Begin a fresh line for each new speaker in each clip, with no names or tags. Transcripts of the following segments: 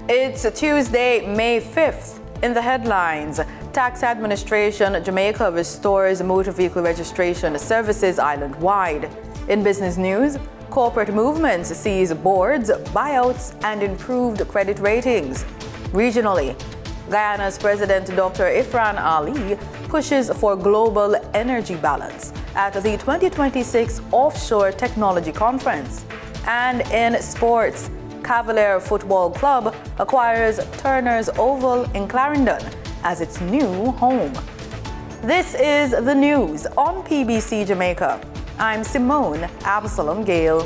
It's Tuesday, May 5th. In the headlines, Tax Administration Jamaica restores motor vehicle registration services island-wide. In business news, corporate movements seize boards, buyouts, and improved credit ratings. Regionally, Guyana's President Dr. Ifran Ali pushes for global energy balance at the 2026 Offshore Technology Conference. And in sports, Cavalier Football Club acquires Turner's Oval in Clarendon as its new home. This is the news on PBC Jamaica. I'm Simone Absalom Gale.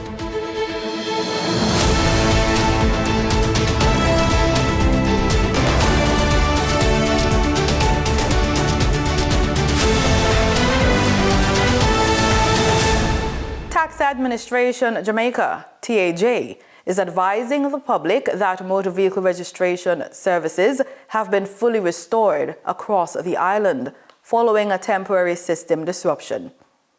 Tax Administration Jamaica, TAJ, is advising the public that motor vehicle registration services have been fully restored across the island following a temporary system disruption.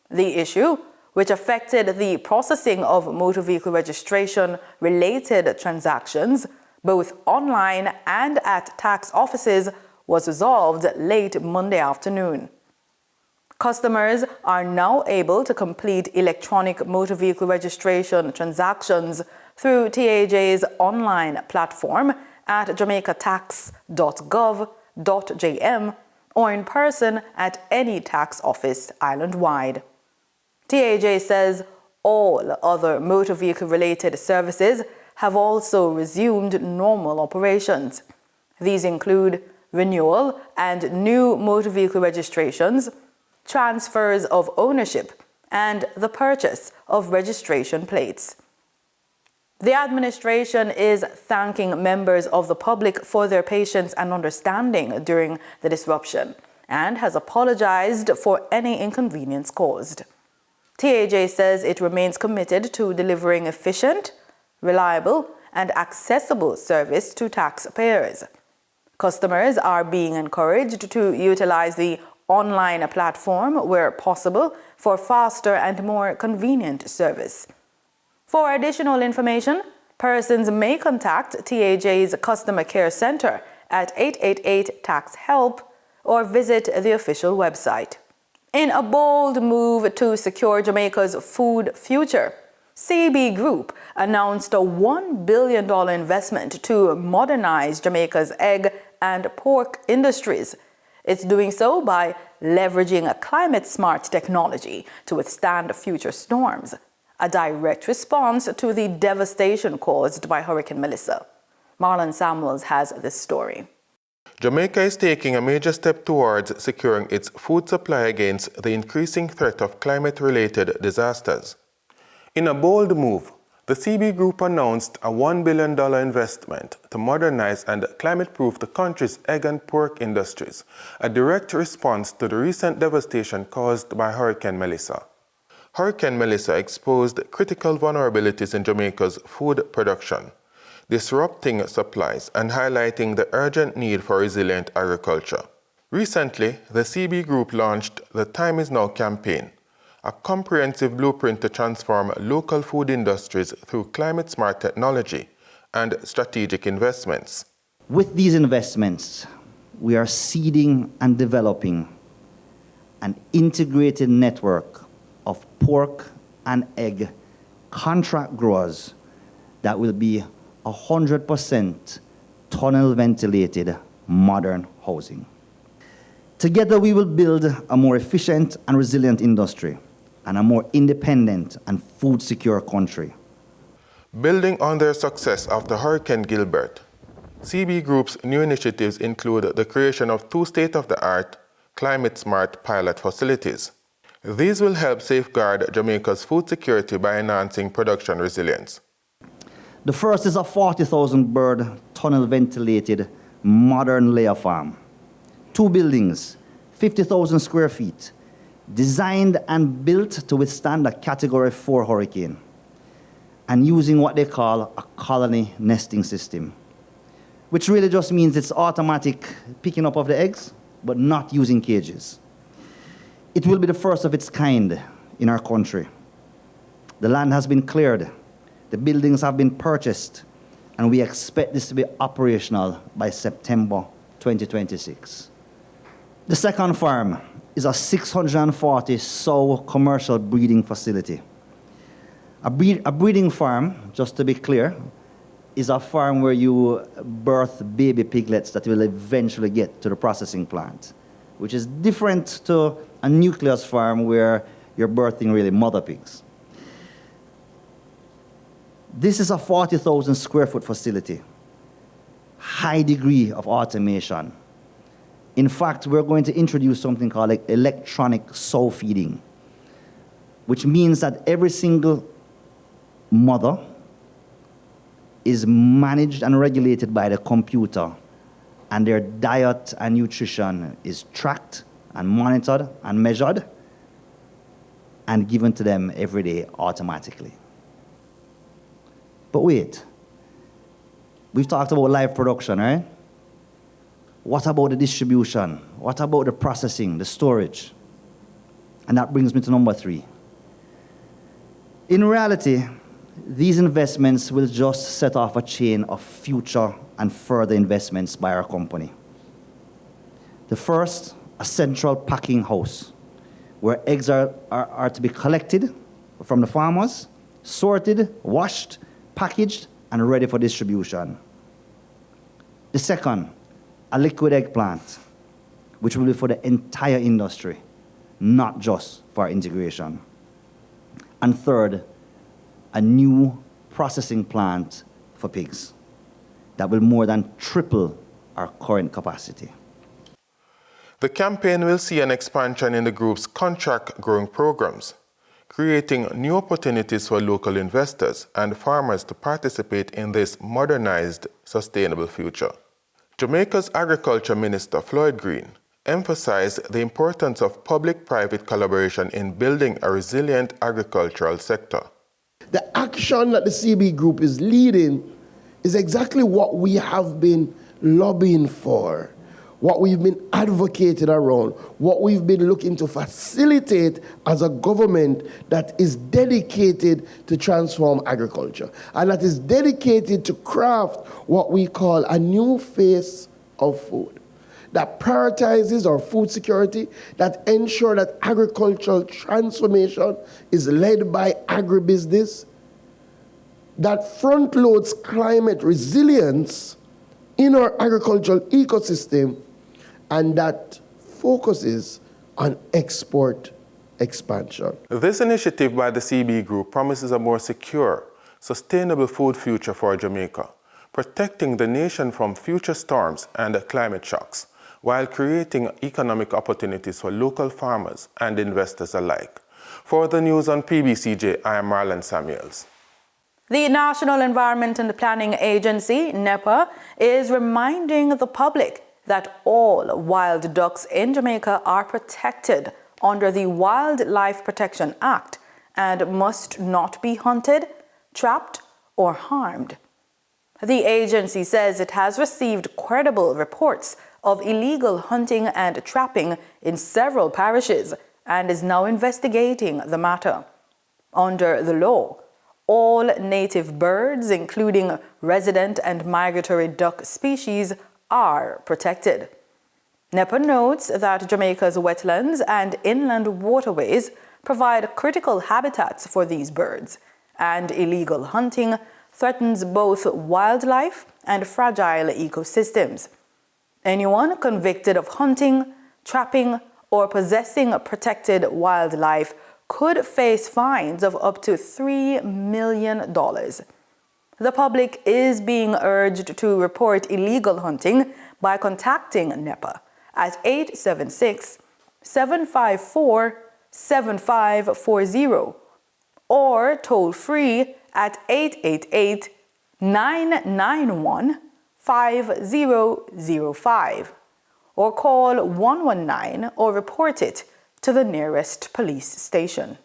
The issue, which affected the processing of motor vehicle registration-related transactions, both online and at tax offices, was resolved late Monday afternoon. Customers are now able to complete electronic motor vehicle registration transactions through TAJ's online platform at jamaicatax.gov.jm or in person at any tax office island-wide. TAJ says all other motor vehicle-related services have also resumed normal operations. These include renewal and new motor vehicle registrations, transfers of ownership, and the purchase of registration plates. The administration is thanking members of the public for their patience and understanding during the disruption and has apologized for any inconvenience caused. TAJ says it remains committed to delivering efficient, reliable, and accessible service to taxpayers. Customers are being encouraged to utilize the online platform where possible for faster and more convenient service. For additional information, persons may contact TAJ's Customer Care Center at 888-TAX-HELP or visit the official website. In a bold move to secure Jamaica's food future, CB Group announced a $1 billion investment to modernize Jamaica's egg and pork industries. It's doing so by leveraging a climate-smart technology to withstand future storms, a direct response to the devastation caused by Hurricane Melissa. Marlon Samuels has this story.
Jamaica is taking a major step towards securing its food supply against the increasing threat of climate-related disasters. In a bold move, the CB Group announced a $1 billion investment to modernize and climate-proof the country's egg and pork industries, a direct response to the recent devastation caused by Hurricane Melissa. Hurricane Melissa exposed critical vulnerabilities in Jamaica's food production, disrupting supplies and highlighting the urgent need for resilient agriculture. Recently, the CB Group launched the Time Is Now campaign, a comprehensive blueprint to transform local food industries through climate-smart technology and strategic investments.
With these investments, we are seeding and developing an integrated network of pork and egg contract growers that will be 100% tunnel ventilated modern housing. Together we will build a more efficient and resilient industry and a more independent and food secure country.
Building on their success after Hurricane Gilbert, CB Group's new initiatives include the creation of 2 state-of-the-art, climate-smart pilot facilities. These will help safeguard Jamaica's food security by enhancing production resilience.
The first is a 40,000-bird tunnel-ventilated modern layer farm. 2 buildings, 50,000 square feet, designed and built to withstand a Category 4 hurricane, and using what they call a colony nesting system, which really just means it's automatic picking up of the eggs, but not using cages. It will be the first of its kind in our country. The land has been cleared, the buildings have been purchased, and we expect this to be operational by September 2026. The second farm is a 640 sow commercial breeding facility. A breeding farm, just to be clear, is a farm where you birth baby piglets that will eventually get to the processing plant, which is different to a nucleus farm where you're birthing really mother pigs. This is a 40,000 square foot facility, high degree of automation. In fact, we're going to introduce something called electronic sow feeding, which means that every single mother is managed and regulated by the computer, and their diet and nutrition is tracked and monitored and measured and given to them every day automatically. But wait, we've talked about live production, right? What about the distribution? What about the processing, the storage? And that brings me to number 3. In reality, these investments will just set off a chain of future and further investments by our company. The first, a central packing house, where eggs are to be collected from the farmers, sorted, washed, packaged, and ready for distribution. The second, a liquid egg plant, which will be for the entire industry, not just for integration. And third, a new processing plant for pigs that will more than triple our current capacity.
The campaign will see an expansion in the group's contract growing programs, creating new opportunities for local investors and farmers to participate in this modernized, sustainable future. Jamaica's Agriculture Minister Floyd Green emphasized the importance of public-private collaboration in building a resilient agricultural sector.
The action that the CB Group is leading is exactly what we have been lobbying for, what we've been advocating around, what we've been looking to facilitate as a government that is dedicated to transform agriculture and that is dedicated to craft what we call a new face of food that prioritizes our food security, that ensure that agricultural transformation is led by agribusiness, that front loads climate resilience in our agricultural ecosystem, and that focuses on export expansion.
This initiative by the CB Group promises a more secure, sustainable food future for Jamaica, protecting the nation from future storms and climate shocks, while creating economic opportunities for local farmers and investors alike. For the news on PBCJ, I am Marlon Samuels.
The National Environment and Planning Agency, NEPA, is reminding the public that all wild ducks in Jamaica are protected under the Wildlife Protection Act and must not be hunted, trapped, or harmed. The agency says it has received credible reports of illegal hunting and trapping in several parishes and is now investigating the matter. Under the law, all native birds, including resident and migratory duck species, are protected. NEPA notes that Jamaica's wetlands and inland waterways provide critical habitats for these birds, and illegal hunting threatens both wildlife and fragile ecosystems. Anyone convicted of hunting, trapping, or possessing protected wildlife could face fines of up to $3 million. The public is being urged to report illegal hunting by contacting NEPA at 876-754-7540 or toll free at 888-991-5005 or call 119 or report it to the nearest police station.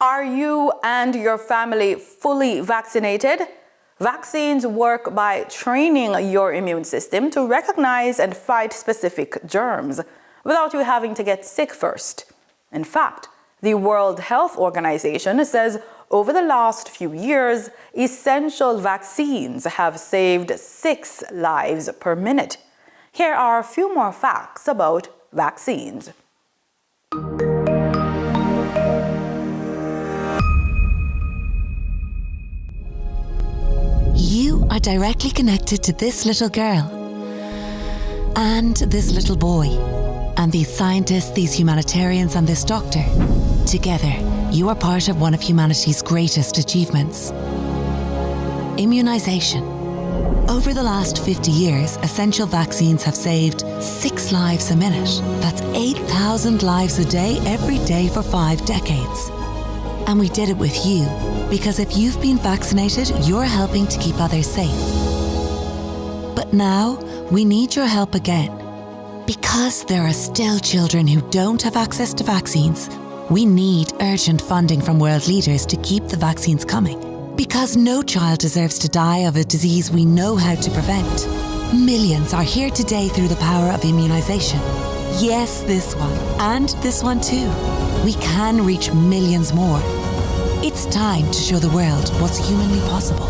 Are you and your family fully vaccinated? Vaccines work by training your immune system to recognize and fight specific germs without you having to get sick first. In fact, the World Health Organization says over the last few years, essential vaccines have saved 6 lives per minute. Here are a few more facts about vaccines.
You are directly connected to this little girl and this little boy, and these scientists, these humanitarians, and this doctor. Together, you are part of one of humanity's greatest achievements: immunization. Over the last 50 years, essential vaccines have saved 6 lives a minute. That's 8,000 lives a day, every day for 5 decades. And we did it with you, because if you've been vaccinated, you're helping to keep others safe. But now, we need your help again. Because there are still children who don't have access to vaccines, we need urgent funding from world leaders to keep the vaccines coming. Because no child deserves to die of a disease we know how to prevent. Millions are here today through the power of immunization. Yes, this one, and this one too. We can reach millions more. It's time to show the world what's humanly possible.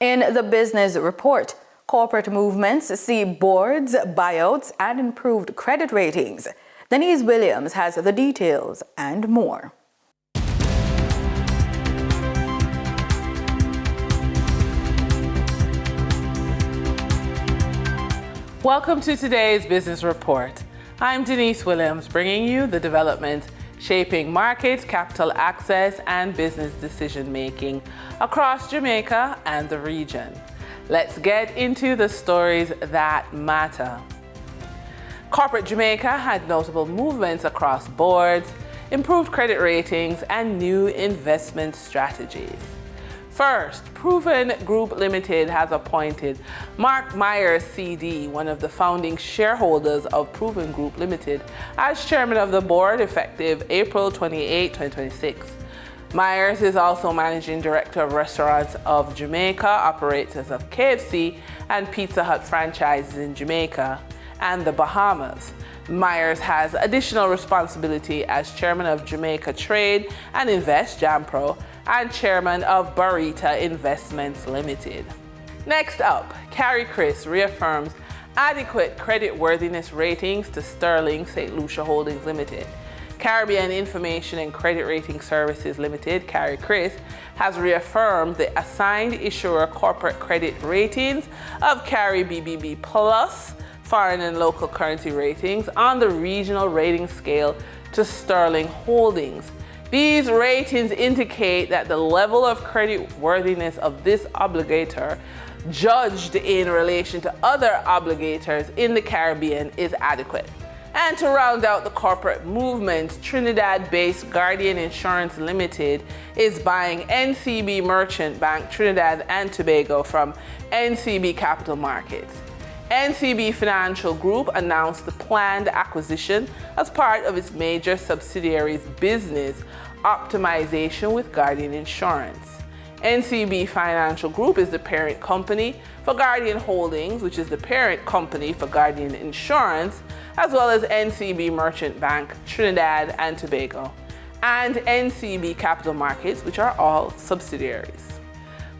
In the business report, corporate movements see boards, buyouts, and improved credit ratings. Denise Williams has the details and more.
Welcome to today's business report. I'm Denise Williams, bringing you the developments shaping markets, capital access, and business decision-making across Jamaica and the region. Let's get into the stories that matter. Corporate Jamaica had notable movements across boards, improved credit ratings, and new investment strategies. First, Proven Group Limited has appointed Mark Myers, CD, one of the founding shareholders of Proven Group Limited, as chairman of the board effective April 28, 2026. Myers is also managing director of Restaurants of Jamaica, operators of KFC and Pizza Hut franchises in Jamaica and the Bahamas. Myers has additional responsibility as chairman of Jamaica Trade and Invest, JAMPRO, and chairman of Barita Investments Limited. Next up, Carrie Chris reaffirms adequate credit worthiness ratings to Sterling St. Lucia Holdings Limited. Caribbean Information and Credit Rating Services Limited, Carrie Chris, has reaffirmed the assigned issuer corporate credit ratings of Carrie BBB Plus, foreign and local currency ratings, on the regional rating scale to Sterling Holdings. These ratings indicate that the level of credit worthiness of this obligator, judged in relation to other obligators in the Caribbean, is adequate. And to round out the corporate movement, Trinidad-based Guardian Insurance Limited is buying NCB Merchant Bank Trinidad and Tobago from NCB Capital Markets. NCB Financial Group announced the planned acquisition as part of its major subsidiary's business optimization with Guardian Insurance. NCB Financial Group is the parent company for Guardian Holdings, which is the parent company for Guardian Insurance, as well as NCB Merchant Bank Trinidad and Tobago, and NCB Capital Markets, which are all subsidiaries.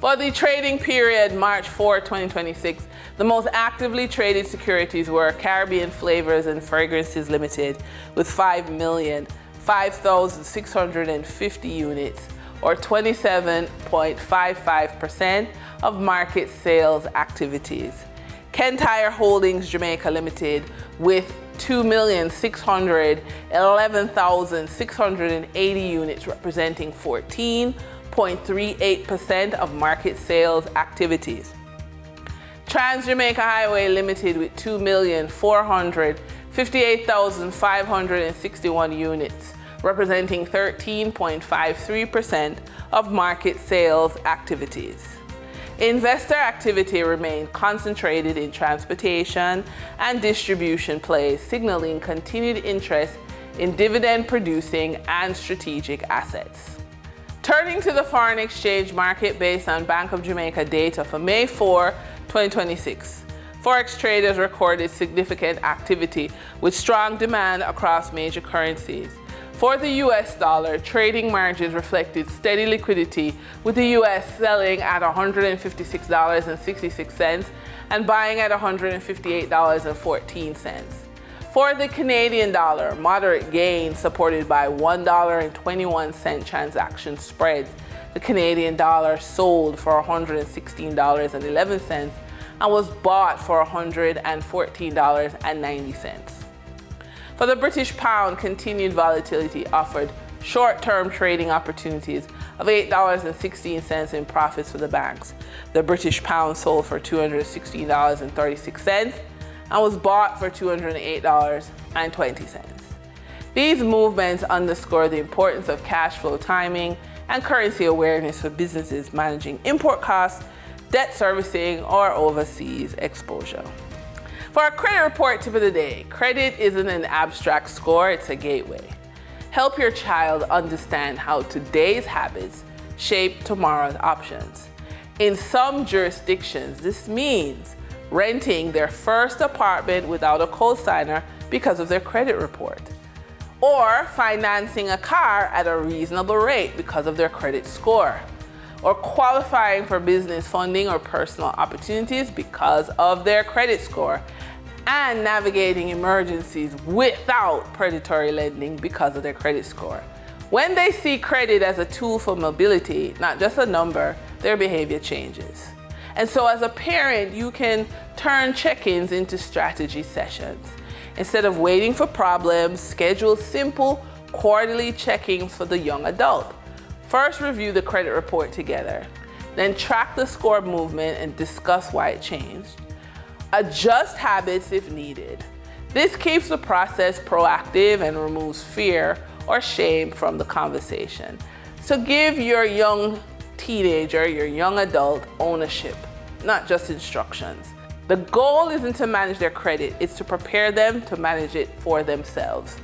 For the trading period March 4, 2026, the most actively traded securities were Caribbean Flavors and Fragrances Limited with 5,005,650 units, or 27.55% of market sales activities. Kentire Holdings Jamaica Limited with 2,611,680 units, representing 14.38% of market sales activities. Trans Jamaica Highway Limited with 2,458,561 units, representing 13.53% of market sales activities. Investor activity remained concentrated in transportation and distribution plays, signaling continued interest in dividend-producing and strategic assets. Turning to the foreign exchange market based on Bank of Jamaica data for May 4, 2026, Forex traders recorded significant activity with strong demand across major currencies. For the US dollar, trading margins reflected steady liquidity, with the US selling at $156.66 and buying at $158.14. For the Canadian dollar, moderate gains supported by $1.21 transaction spreads. The Canadian dollar sold for $116.11 and was bought for $114.90. For the British pound, continued volatility offered short-term trading opportunities of $8.16 in profits for the banks. The British pound sold for $216.36 and was bought for $208.20. These movements underscore the importance of cash flow timing and currency awareness for businesses managing import costs, debt servicing, or overseas exposure. For our credit report tip of the day, credit isn't an abstract score, it's a gateway. Help your child understand how today's habits shape tomorrow's options. In some jurisdictions, this means renting their first apartment without a co-signer because of their credit report, or financing a car at a reasonable rate because of their credit score, or qualifying for business funding or personal opportunities because of their credit score, and navigating emergencies without predatory lending because of their credit score. When they see credit as a tool for mobility, not just a number, their behavior changes. And so as a parent, you can turn check-ins into strategy sessions. Instead of waiting for problems, schedule simple quarterly check-ins for the young adult. First, review the credit report together. Then track the score movement and discuss why it changed. Adjust habits if needed. This keeps the process proactive and removes fear or shame from the conversation. So give your young teenager, your young adult, ownership, not just instructions. The goal isn't to manage their credit, it's to prepare them to manage it for themselves.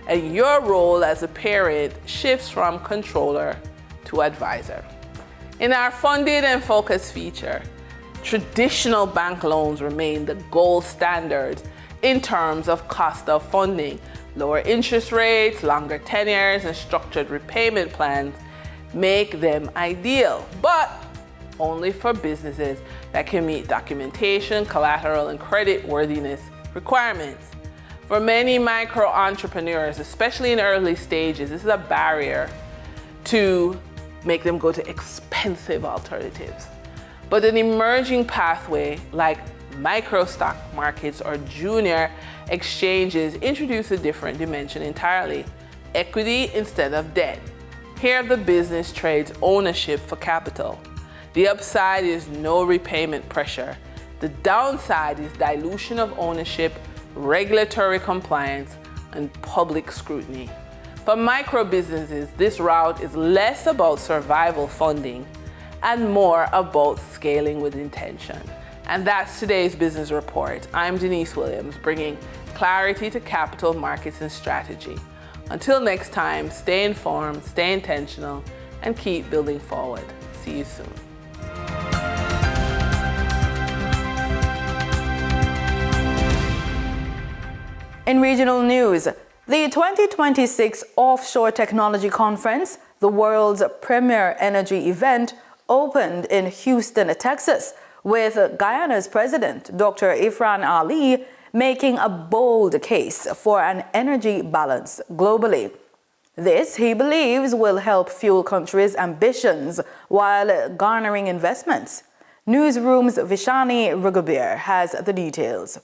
And your role as a parent shifts from controller to advisor. In our funded and focused feature, traditional bank loans remain the gold standard in terms of cost of funding. Lower interest rates, longer tenures, and structured repayment plans make them ideal, but only for businesses that can meet documentation, collateral, and credit worthiness requirements. For many micro entrepreneurs, especially in early stages, this is a barrier to make them go to expensive alternatives. But an emerging pathway like micro stock markets or junior exchanges introduce a different dimension entirely: equity instead of debt. Here the business trades ownership for capital. The upside is no repayment pressure. The downside is dilution of ownership, regulatory compliance, and public scrutiny. For micro businesses, this route is less about survival funding and more about scaling with intention. And that's today's business report. I'm Denise Williams, bringing clarity to capital markets and strategy. Until next time, stay informed, stay intentional, and keep building forward. See you soon.
In regional news, the 2026 Offshore Technology Conference, the world's premier energy event, opened in Houston, Texas, with Guyana's president, Dr. Irfan Ali, making a bold case for an energy balance globally. This, he believes, will help fuel countries' ambitions while garnering investments. Newsroom's Vishani Rugabir has the details.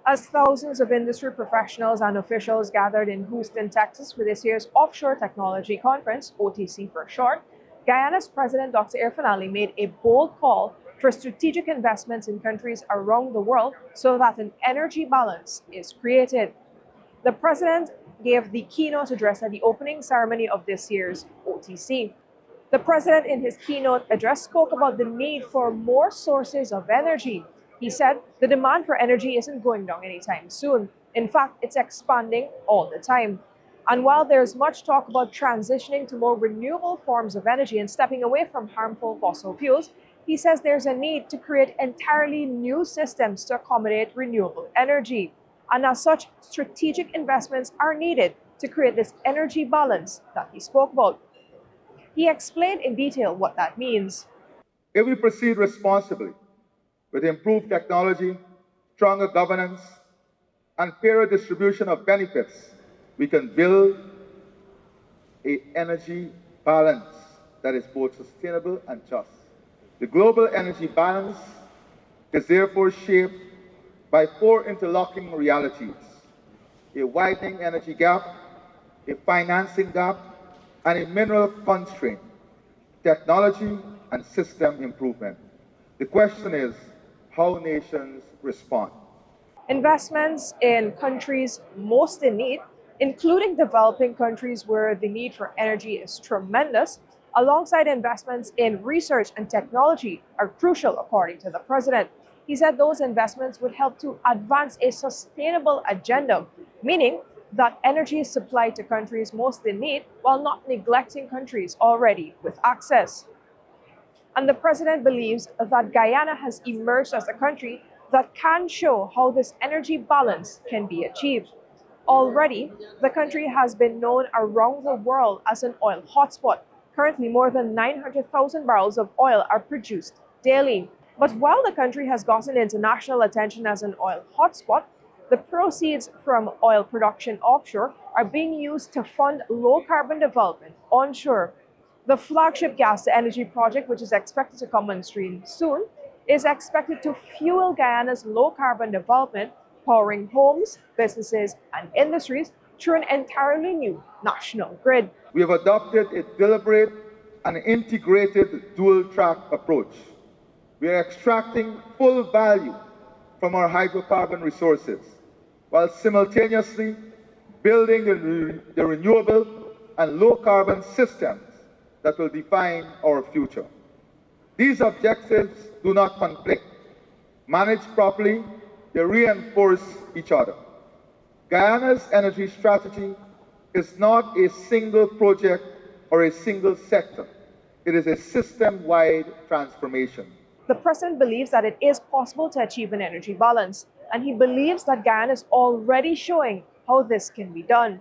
As thousands of industry professionals and officials gathered in Houston, Texas for this year's Offshore Technology Conference, OTC for short, Guyana's President Dr. Irfan Ali made a bold call for strategic investments in countries around the world so that an energy balance is created. The President gave the keynote address at the opening ceremony of this year's OTC. The President, in his keynote address, spoke about the need for more sources of energy. He said the demand for energy isn't going down anytime soon. In fact, it's expanding all the time. And while there's much talk about transitioning to more renewable forms of energy and stepping away from harmful fossil fuels, he says there's a need to create entirely new systems to accommodate renewable energy. And as such, strategic investments are needed to create this energy balance that he spoke about. He explained in detail what that means.
If we proceed responsibly with improved technology, stronger governance, and fairer distribution of benefits, we can build an energy balance that is both sustainable and just. The global energy balance is therefore shaped by four interlocking realities: a widening energy gap, a financing gap, and a mineral constraint, technology and system improvement. The question is how nations respond.
Investments in countries most in need, including developing countries where the need for energy is tremendous, alongside investments in research and technology, are crucial, according to the president. He said those investments would help to advance a sustainable agenda, meaning that energy is supplied to countries most in need while not neglecting countries already with access. And the president believes that Guyana has emerged as a country that can show how this energy balance can be achieved. Already, the country has been known around the world as an oil hotspot. Currently, more than 900,000 barrels of oil are produced daily. But while the country has gotten international attention as an oil hotspot, the proceeds from oil production offshore are being used to fund low-carbon development onshore. The flagship gas-to-energy project, which is expected to come on stream soon, is expected to fuel Guyana's low-carbon development, powering homes, businesses, and industries through an entirely new national grid.
We have adopted a deliberate and integrated dual-track approach. We are extracting full value from our hydrocarbon resources, while simultaneously building the renewable and low-carbon systems that will define our future. These objectives do not conflict. Managed properly, they reinforce each other. Guyana's energy strategy is not a single project or a single sector. It is a system-wide transformation.
The president believes that it is possible to achieve an energy balance, and he believes that Guyana is already showing how this can be done.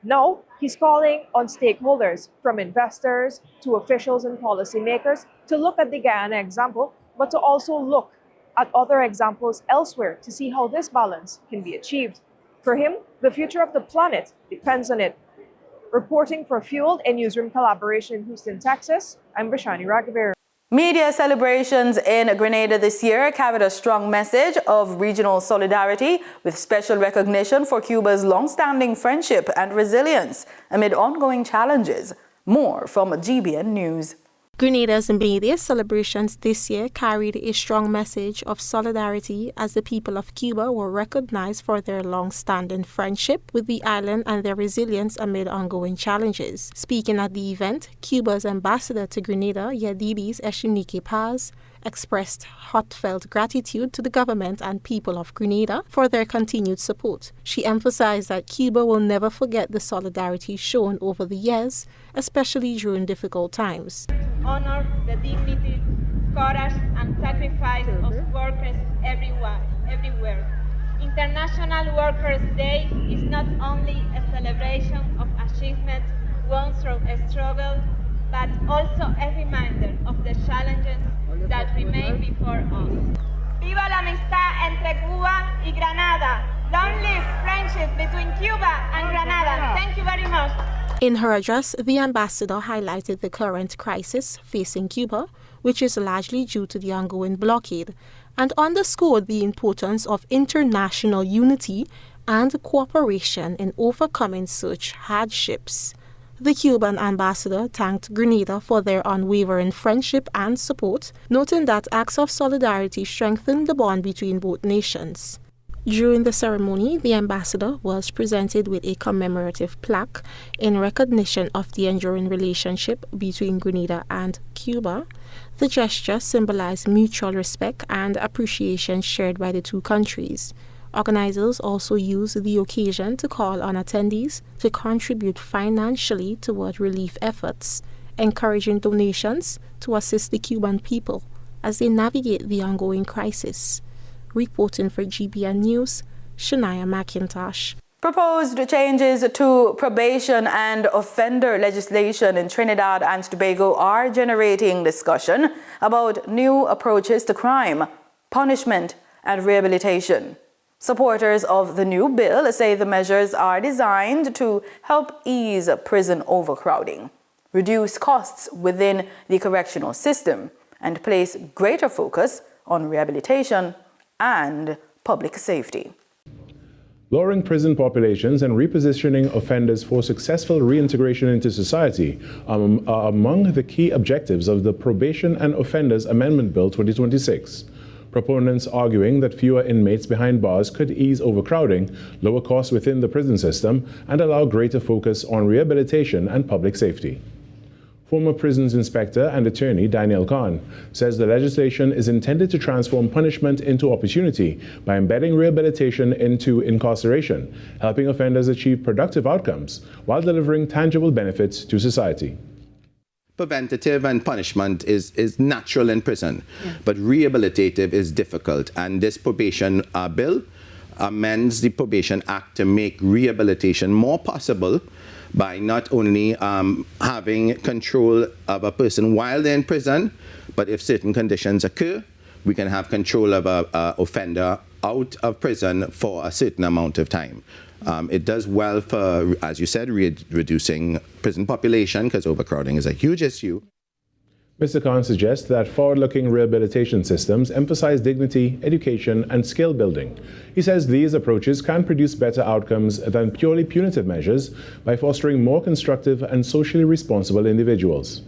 Now, he's calling on stakeholders, from investors to officials and policymakers, to look at the Guyana example, but to also look at other examples elsewhere to see how this balance can be achieved. For him, the future of the planet depends on it. Reporting for Fueled in Newsroom Collaboration in Houston, Texas, I'm Bashani Raghavir.
Media celebrations in Grenada this year carried a strong message of regional solidarity, with special recognition for Cuba's long-standing friendship and resilience amid ongoing challenges. More from GBN News.
Grenada's media celebrations this year carried a strong message of solidarity as the people of Cuba were recognized for their long-standing friendship with the island and their resilience amid ongoing challenges. Speaking at the event, Cuba's ambassador to Grenada, Yadidis Eshunike Paz, expressed heartfelt gratitude to the government and people of Grenada for their continued support. She emphasized that Cuba will never forget the solidarity shown over the years, especially during difficult times.
Honor the dignity, courage, and sacrifice of workers everywhere. International Workers' Day is not only a celebration of achievements won through a struggle, but also a reminder of the challenges that remain before us. Viva la amistad entre Cuba y Granada! Long live friendship between Cuba and Grenada. Thank you very much.
In her address, the ambassador highlighted the current crisis facing Cuba, which is largely due to the ongoing blockade, and underscored the importance of international unity and cooperation in overcoming such hardships. The Cuban ambassador thanked Grenada for their unwavering friendship and support, noting that acts of solidarity strengthened the bond between both nations. During the ceremony, the ambassador was presented with a commemorative plaque in recognition of the enduring relationship between Grenada and Cuba. The gesture symbolized mutual respect and appreciation shared by the two countries. Organizers also used the occasion to call on attendees to contribute financially toward relief efforts, encouraging donations to assist the Cuban people as they navigate the ongoing crisis. Reporting for GBN News, Shania McIntosh.
Proposed changes to probation and offender legislation in Trinidad and Tobago are generating discussion about new approaches to crime, punishment, and rehabilitation. Supporters of the new bill say the measures are designed to help ease prison overcrowding, reduce costs within the correctional system, and place greater focus on rehabilitation and public safety.
Lowering prison populations and repositioning offenders for successful reintegration into society are among the key objectives of the Probation and Offenders Amendment Bill 2026. Proponents arguing that fewer inmates behind bars could ease overcrowding, lower costs within the prison system, and allow greater focus on rehabilitation and public safety. Former prisons inspector and attorney Daniel Khan says the legislation is intended to transform punishment into opportunity by embedding rehabilitation into incarceration, helping offenders achieve productive outcomes while delivering tangible benefits to society.
Preventative and punishment is natural in prison, but rehabilitative is difficult. And this probation bill amends the Probation Act to make rehabilitation more possible by not only having control of a person while they're in prison, but if certain conditions occur, we can have control of an offender out of prison for a certain amount of time. It does well for, as you said, reducing prison population, because overcrowding is a huge issue.
Mr. Khan suggests that forward-looking rehabilitation systems emphasize dignity, education, and skill building. He says these approaches can produce better outcomes than purely punitive measures by fostering more constructive and socially responsible individuals.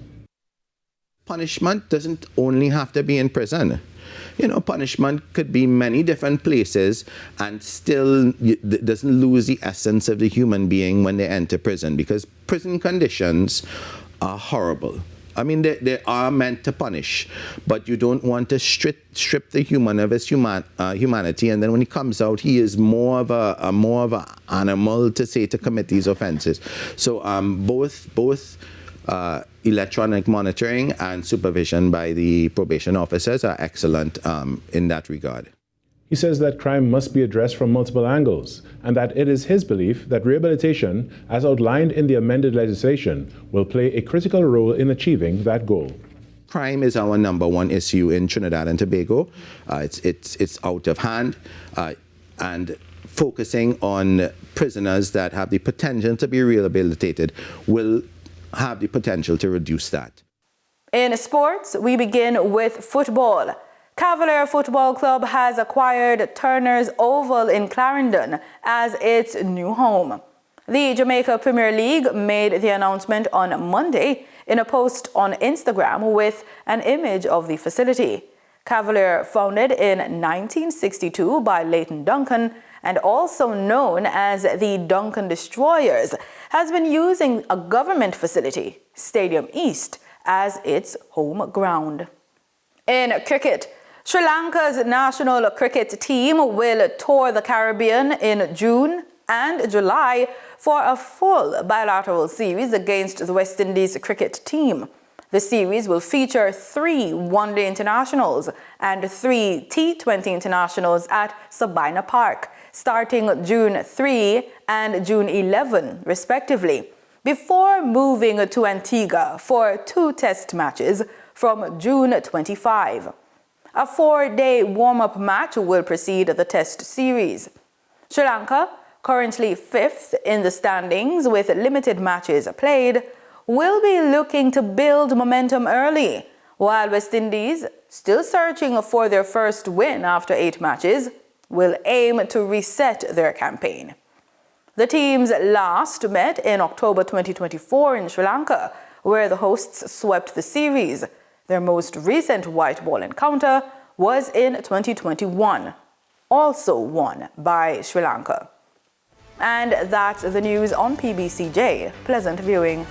Punishment doesn't only have to be in prison. You know, punishment could be many different places and still doesn't lose the essence of the human being when they enter prison, because prison conditions are horrible. I mean, they are meant to punish, but you don't want to strip the human of his humanity, and then when he comes out, he is more of a animal to commit these offenses. So both electronic monitoring and supervision by the probation officers are excellent in that regard.
He says that crime must be addressed from multiple angles, and that it is his belief that rehabilitation, as outlined in the amended legislation, will play a critical role in achieving that goal.
Crime is our #1 issue in Trinidad and Tobago. It's out of hand, and focusing on prisoners that have the potential to be rehabilitated will have the potential to reduce that.
In sports, we begin with football. Cavalier Football Club has acquired Turner's Oval in Clarendon as its new home. The Jamaica Premier League made the announcement on Monday in a post on Instagram with an image of the facility. Cavalier, founded in 1962 by Leighton Duncan and also known as the Duncan Destroyers, has been using a government facility, Stadium East, as its home ground. In cricket, Sri Lanka's national cricket team will tour the Caribbean in June and July for a full bilateral series against the West Indies cricket team. The series will feature 3 one-day internationals and 3 T20 internationals at Sabina Park, starting June 3 and June 11, respectively, before moving to Antigua for 2 test matches from June 25. A 4-day warm-up match will precede the test series. Sri Lanka, currently 5th in the standings with limited matches played, will be looking to build momentum early, while West Indies, still searching for their first win after 8 matches, will aim to reset their campaign. The teams last met in October 2024 in Sri Lanka, where the hosts swept the series. Their most recent white ball encounter was in 2021, also won by Sri Lanka. And that's the news on PBCJ. Pleasant viewing.